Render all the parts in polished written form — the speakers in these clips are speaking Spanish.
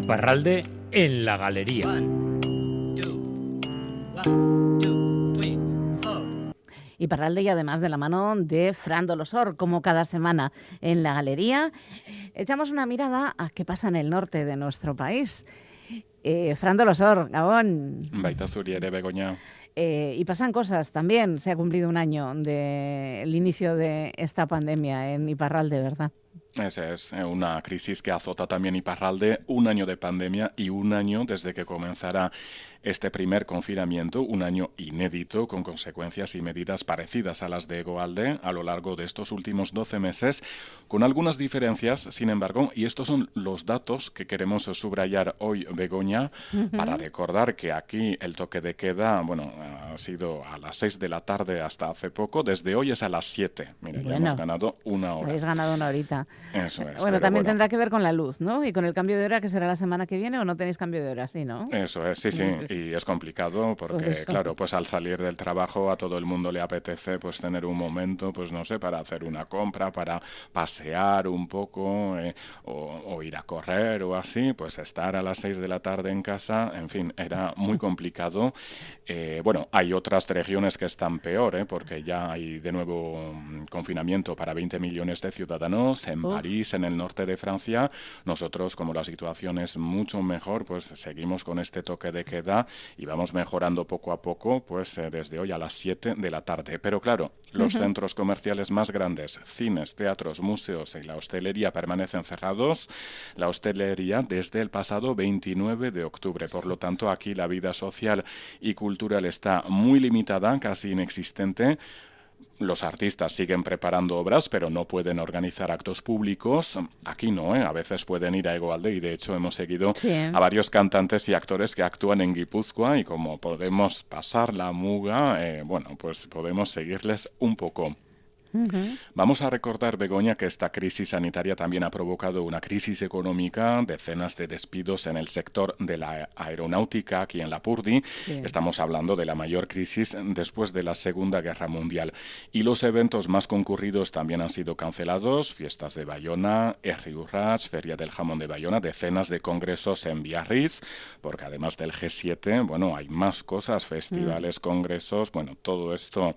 Iparralde en la galería. Iparralde, y además de la mano de Fran Dolosor, como cada semana en la galería, echamos una mirada a qué pasa en el norte de nuestro país. Fran Dolosor, Gabón. Baita zuri ere, Begoña. Y pasan cosas también. Se ha cumplido un año del inicio de esta pandemia en Iparralde, ¿verdad? Esa es una crisis que azota también Iparralde, un año de pandemia y un año desde que comenzara este primer confinamiento, un año inédito con consecuencias y medidas parecidas a las de Egoalde a lo largo de estos últimos 12 meses, con algunas diferencias, sin embargo, y estos son los datos que queremos subrayar hoy, Begoña, para recordar que aquí el toque de queda, bueno, ha sido a las 6 de la tarde hasta hace poco, desde hoy es a las 7. Mira, ya hemos ganado una hora. Habéis ganado una horita. Eso es. Bueno, también tendrá que ver con la luz, ¿no? Y con el cambio de hora que será la semana que viene, ¿o no tenéis cambio de hora? Sí, ¿no? Eso es, sí. Y es complicado porque, claro, pues al salir del trabajo a todo el mundo le apetece pues tener un momento, pues no sé, para hacer una compra, para pasear un poco o ir a correr o así, pues estar a las 6 de la tarde en casa, en fin, era muy complicado. Bueno, hay otras regiones que están peor, porque ya hay de nuevo confinamiento para 20 millones de ciudadanos en París, en el norte de Francia. Nosotros, como la situación es mucho mejor, pues seguimos con este toque de queda y vamos mejorando poco a poco, pues desde hoy a las 7 de la tarde. Pero claro, los centros comerciales más grandes, cines, teatros, museos y la hostelería permanecen cerrados. La hostelería desde el pasado 29 de octubre. Por lo tanto, aquí la vida social y cultural está muy limitada, casi inexistente. Los artistas siguen preparando obras, pero no pueden organizar actos públicos. Aquí no, a veces pueden ir a Egoalde y de hecho hemos seguido a varios cantantes y actores que actúan en Guipúzcoa y como podemos pasar la muga, bueno, pues podemos seguirles un poco. Vamos a recordar, Begoña, que esta crisis sanitaria también ha provocado una crisis económica, decenas de despidos en el sector de la aeronáutica aquí en Lapurdi. Estamos hablando de la mayor crisis después de la Segunda Guerra Mundial. Y los eventos más concurridos también han sido cancelados, fiestas de Bayona, Herri Urrats, Feria del Jamón de Bayona, decenas de congresos en Biarritz, porque además del G7, bueno, hay más cosas, festivales, congresos, bueno, todo esto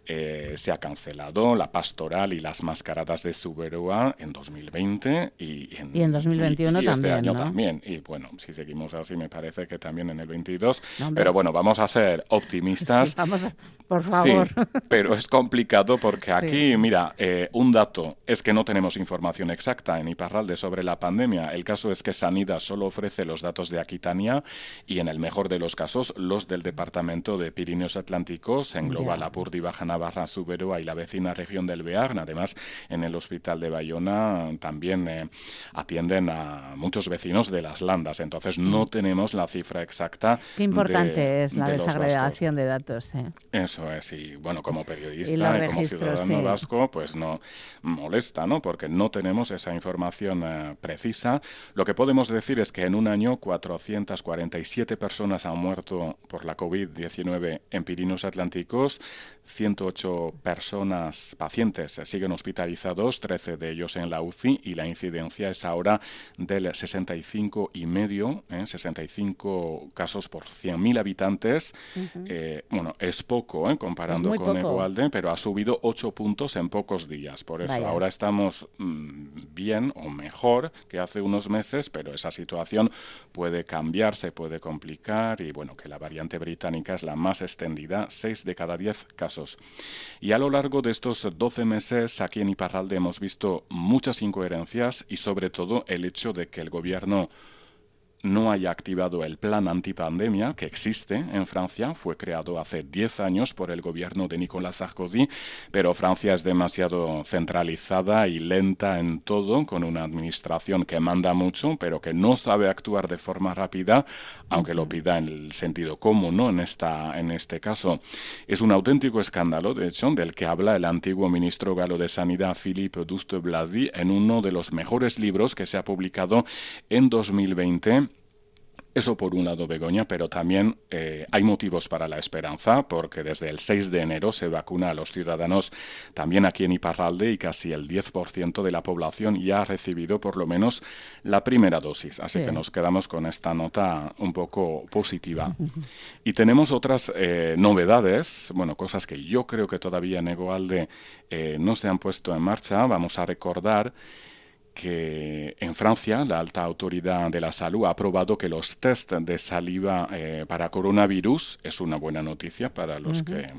se ha cancelado. La pastoral y las mascaradas de Zuberoa en 2020 y en 2021 y también, este año ¿no? También. Y bueno, si seguimos así me parece que también en el 22. No, pero bueno, vamos a ser optimistas. Sí, por favor. Sí, pero es complicado porque aquí, mira, un dato es que no tenemos información exacta en Iparralde sobre la pandemia. El caso es que Sanidad solo ofrece los datos de Aquitania y en el mejor de los casos los del departamento de Pirineos Atlánticos, engloba Lapurdi, Baja Navarra, Zuberoa y la vecina región del Bearn. Además, en el hospital de Bayona también atienden a muchos vecinos de las Landas, entonces no tenemos la cifra exacta. Qué importante es la desagregación de datos. Eso es, y bueno, como periodista y como ciudadano vasco, pues no molesta, ¿no? Porque no tenemos esa información precisa. Lo que podemos decir es que en un año 447 personas han muerto por la COVID-19 en Pirineos Atlánticos, 108 pacientes siguen hospitalizados, 13 de ellos en la UCI y la incidencia es ahora del 65,5, 65 casos por 100.000 habitantes. Bueno, es poco comparando con Egoalde, pero ha subido 8 puntos en pocos días. Por eso ahora estamos bien o mejor que hace unos meses, pero esa situación puede cambiar, se puede complicar y bueno, que la variante británica es la más extendida, 6 de cada 10 casos. Y a lo largo de estos 12 meses aquí en Iparralde hemos visto muchas incoherencias y sobre todo el hecho de que el gobierno no haya activado el plan antipandemia que existe en Francia. Fue creado hace 10 años por el gobierno de Nicolas Sarkozy, pero Francia es demasiado centralizada y lenta en todo, con una administración que manda mucho, pero que no sabe actuar de forma rápida, aunque lo pida en el sentido común, ¿no? En este caso. Es un auténtico escándalo, de hecho, del que habla el antiguo ministro galo de Sanidad, Philippe Douste-Blazy, en uno de los mejores libros que se ha publicado en 2020, Eso por un lado, Begoña, pero también hay motivos para la esperanza, porque desde el 6 de enero se vacuna a los ciudadanos también aquí en Iparralde y casi el 10% de la población ya ha recibido por lo menos la primera dosis. Así que nos quedamos con esta nota un poco positiva. Y tenemos otras novedades, bueno, cosas que yo creo que todavía en Egoalde no se han puesto en marcha. Vamos a recordar que en Francia la alta autoridad de la salud ha aprobado que los test de saliva para coronavirus es una buena noticia para los que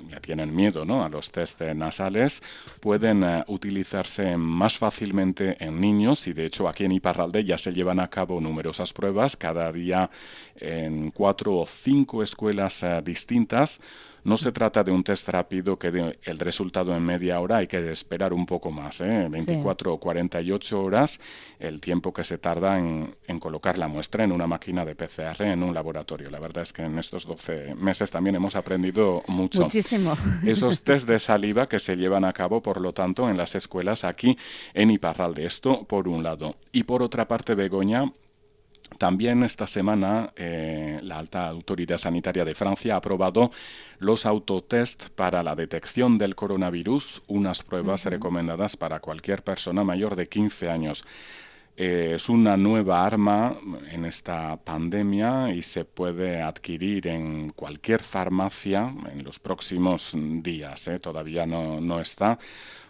ya tienen miedo, ¿no?, a los test nasales, pueden utilizarse más fácilmente en niños y de hecho aquí en Iparralde ya se llevan a cabo numerosas pruebas cada día en 4 o 5 escuelas distintas. No se trata de un test rápido que dé el resultado en media hora, hay que esperar un poco más, 24 o 48 horas, el tiempo que se tarda en colocar la muestra en una máquina de PCR en un laboratorio. La verdad es que en estos 12 meses también hemos aprendido mucho. Muchísimo. Esos test de saliva que se llevan a cabo, por lo tanto, en las escuelas aquí en Iparralde. Esto por un lado. Y por otra parte, Begoña, también esta semana la alta autoridad sanitaria de Francia ha aprobado los autotest para la detección del coronavirus, unas pruebas recomendadas para cualquier persona mayor de 15 años. Es una nueva arma en esta pandemia y se puede adquirir en cualquier farmacia en los próximos días. Todavía no está.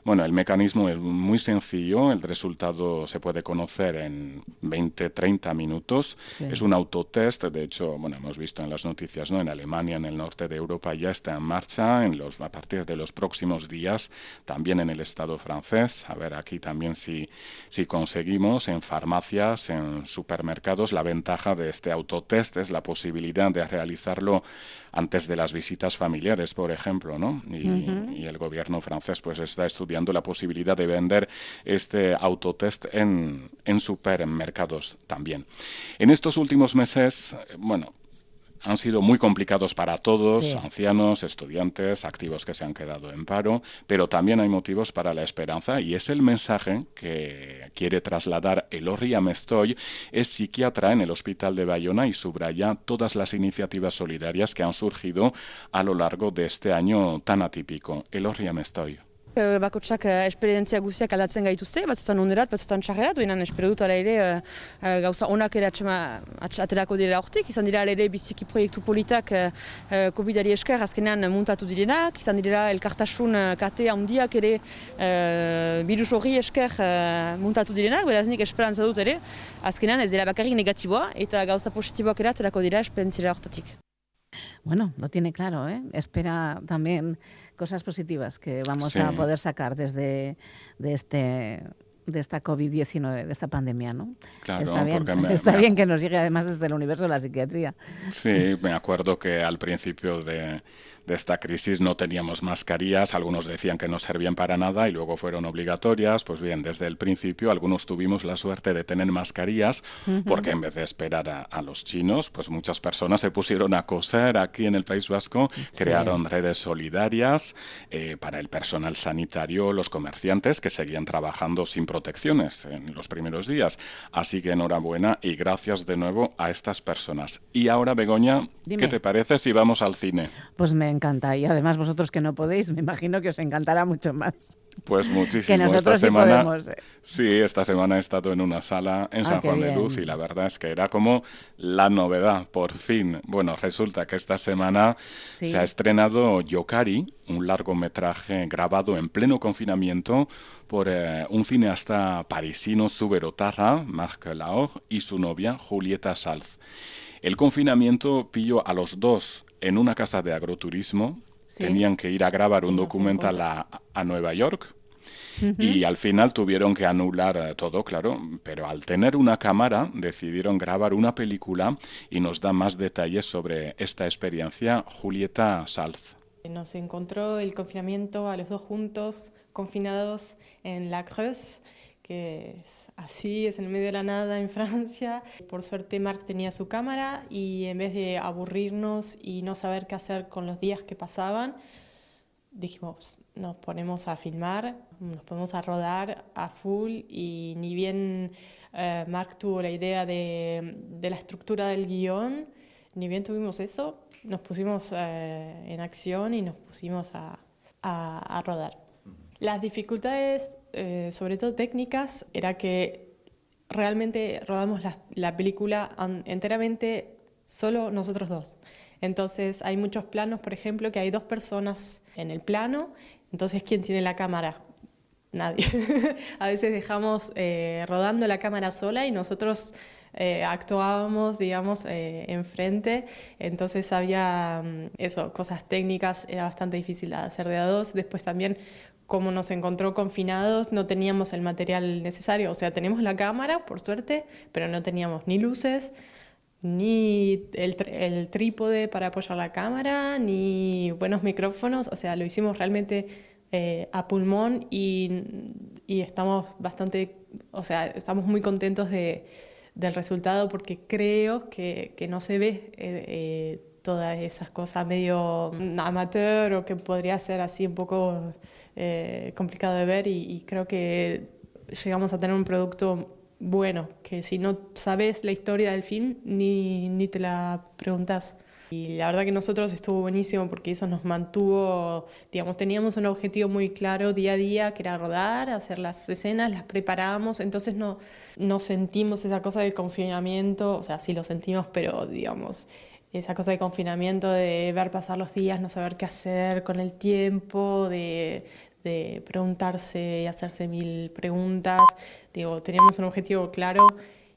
Bueno, el mecanismo es muy sencillo, el resultado se puede conocer en 20-30 minutos. Sí. Es un autotest, de hecho, bueno, hemos visto en las noticias, ¿no?, en Alemania, en el norte de Europa ya está en marcha, a partir de los próximos días, también en el Estado francés. A ver, aquí también si conseguimos en farmacias, en supermercados, la ventaja de este autotest es la posibilidad de realizarlo antes de las visitas familiares, por ejemplo, ¿no? Y el gobierno francés pues está estudiando la posibilidad de vender este autotest en supermercados también. En estos últimos meses, bueno, han sido muy complicados para todos, sí, ancianos, estudiantes, activos que se han quedado en paro, pero también hay motivos para la esperanza y es el mensaje que quiere trasladar Elorri Amestoy, es psiquiatra en el Hospital de Bayona y subraya todas las iniciativas solidarias que han surgido a lo largo de este año tan atípico. Elorri Amestoy. Bakotsak esperientzia guziak aldatzen gaituzte, batzutan onerat, batzutan txarrerat, duenan espero dut ala ere gauza onak ere aterako direla hortik, izan dira ere biziki proiektu politak COVID-ari esker azkenean muntatu direnak, izan dira elkartasun kate handiak ere virus horri esker muntatu direnak, beraz nik esperantza dut ere, azkenean ez dira bakarrik negatiboa eta gauza positiboak ere aterako dira esperientzia hortatik. Bueno, lo tiene claro, ¿eh? Espera también cosas positivas que vamos a poder sacar de esta COVID-19, de esta pandemia, ¿no? Claro, está bien, está bien que nos llegue además desde el universo de la psiquiatría. Sí, me acuerdo que al principio de esta crisis no teníamos mascarillas, algunos decían que no servían para nada y luego fueron obligatorias. Pues bien, desde el principio algunos tuvimos la suerte de tener mascarillas porque en vez de esperar a los chinos, pues muchas personas se pusieron a coser aquí en el País Vasco, crearon redes solidarias para el personal sanitario, los comerciantes que seguían trabajando sin protecciones en los primeros días. Así que enhorabuena y gracias de nuevo a estas personas. Y ahora, Begoña, dime, ¿qué te parece si vamos al cine? Pues me encanta y además vosotros que no podéis, me imagino que os encantará mucho más. Pues muchísimo. Que nosotros esta semana, sí podemos. Sí, esta semana he estado en una sala en San Juan de Luz y la verdad es que era como la novedad, por fin. Bueno, resulta que esta semana se ha estrenado Yokari, un largometraje grabado en pleno confinamiento por un cineasta parisino zuberotarra, Marc Laor, y su novia Julieta Salz. El confinamiento pilló a los dos en una casa de agroturismo. Tenían que ir a grabar un documental a Nueva York y al final tuvieron que anular todo, claro, pero al tener una cámara decidieron grabar una película y nos da más detalles sobre esta experiencia Julieta Salz. Nos encontró el confinamiento a los dos juntos, confinados en La Creuse, que es así, es en el medio de la nada en Francia. Por suerte Marc tenía su cámara y en vez de aburrirnos y no saber qué hacer con los días que pasaban, dijimos, nos ponemos a filmar, nos ponemos a rodar a full y ni bien Marc tuvo la idea de la estructura del guión, ni bien tuvimos eso, nos pusimos en acción y nos pusimos a rodar. Las dificultades, sobre todo técnicas, era que realmente rodamos la película enteramente solo nosotros dos. Entonces hay muchos planos, por ejemplo, que hay 2 personas en el plano, entonces ¿quién tiene la cámara? Nadie. A veces dejamos rodando la cámara sola y nosotros actuábamos, digamos, enfrente, entonces había cosas técnicas, era bastante difícil de hacer de a 2. Después también, como nos encontró confinados, no teníamos el material necesario, o sea, tenemos la cámara, por suerte, pero no teníamos ni luces, ni el trípode para apoyar la cámara, ni buenos micrófonos, o sea, lo hicimos realmente a pulmón y estamos estamos muy contentos del resultado porque creo que no se ve todas esas cosas medio amateur o que podría ser así un poco complicado de ver y creo que llegamos a tener un producto bueno, que si no sabes la historia del film ni te la preguntas. Y la verdad que nosotros estuvo buenísimo porque eso nos mantuvo, digamos, teníamos un objetivo muy claro día a día, que era rodar, hacer las escenas, las preparábamos, entonces no sentimos esa cosa de confinamiento, o sea, sí lo sentimos, pero digamos, esa cosa de confinamiento, de ver pasar los días, no saber qué hacer con el tiempo, de preguntarse y hacerse 1000 preguntas. Digo, teníamos un objetivo claro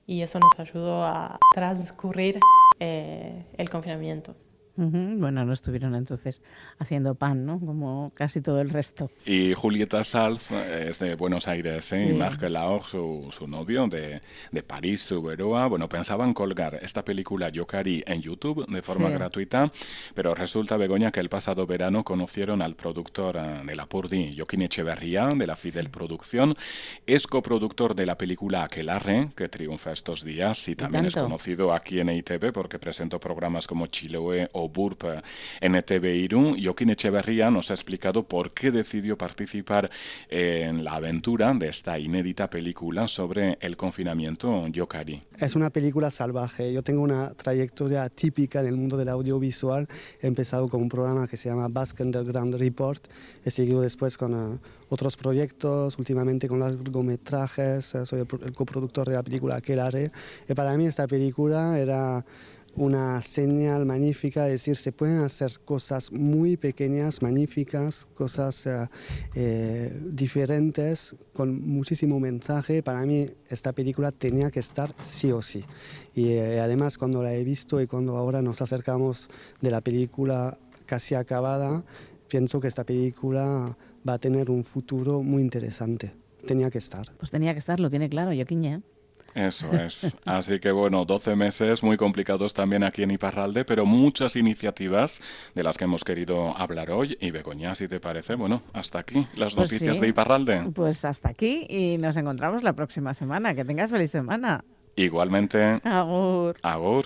y eso nos ayudó a transcurrir el confinamiento. Bueno, no estuvieron entonces haciendo pan, ¿no? Como casi todo el resto. Y Julieta Salz es de Buenos Aires, Sí. y Marc Laog, su novio de París, Zuberoa. Bueno, pensaban colgar esta película Yokari en YouTube de forma Sí. gratuita, pero resulta, Begoña, que el pasado verano conocieron al productor de Lapurdi, Jokin Echeverría, de la Fidel Producción. Es coproductor de la película Aquelarre, que triunfa estos días, y también es tanto. conocido aquí en EITB porque presentó programas como Chiloé o Burp en ETV Irún. Jokin Echeverría nos ha explicado por qué decidió participar en la aventura de esta inédita película sobre el confinamiento Yokari. Es una película salvaje. Yo tengo una trayectoria típica en el mundo del audiovisual. He empezado con un programa que se llama Basque Underground Report. He seguido después con otros proyectos, últimamente con largometrajes. Soy el coproductor de la película Aquelarre. Y para mí esta película era una señal magnífica, es decir, se pueden hacer cosas muy pequeñas, magníficas, cosas diferentes, con muchísimo mensaje. Para mí esta película tenía que estar sí o sí. Y además cuando la he visto y cuando ahora nos acercamos de la película casi acabada, pienso que esta película va a tener un futuro muy interesante. Tenía que estar. Pues tenía que estar, lo tiene claro, Jokin. Eso es. Así que bueno, 12 meses muy complicados también aquí en Iparralde, pero muchas iniciativas de las que hemos querido hablar hoy. Y Begoña, si te parece, bueno, hasta aquí las Pues noticias sí. de Iparralde. Pues hasta aquí y nos encontramos la próxima semana. Que tengas feliz semana. Igualmente, Agur. agur.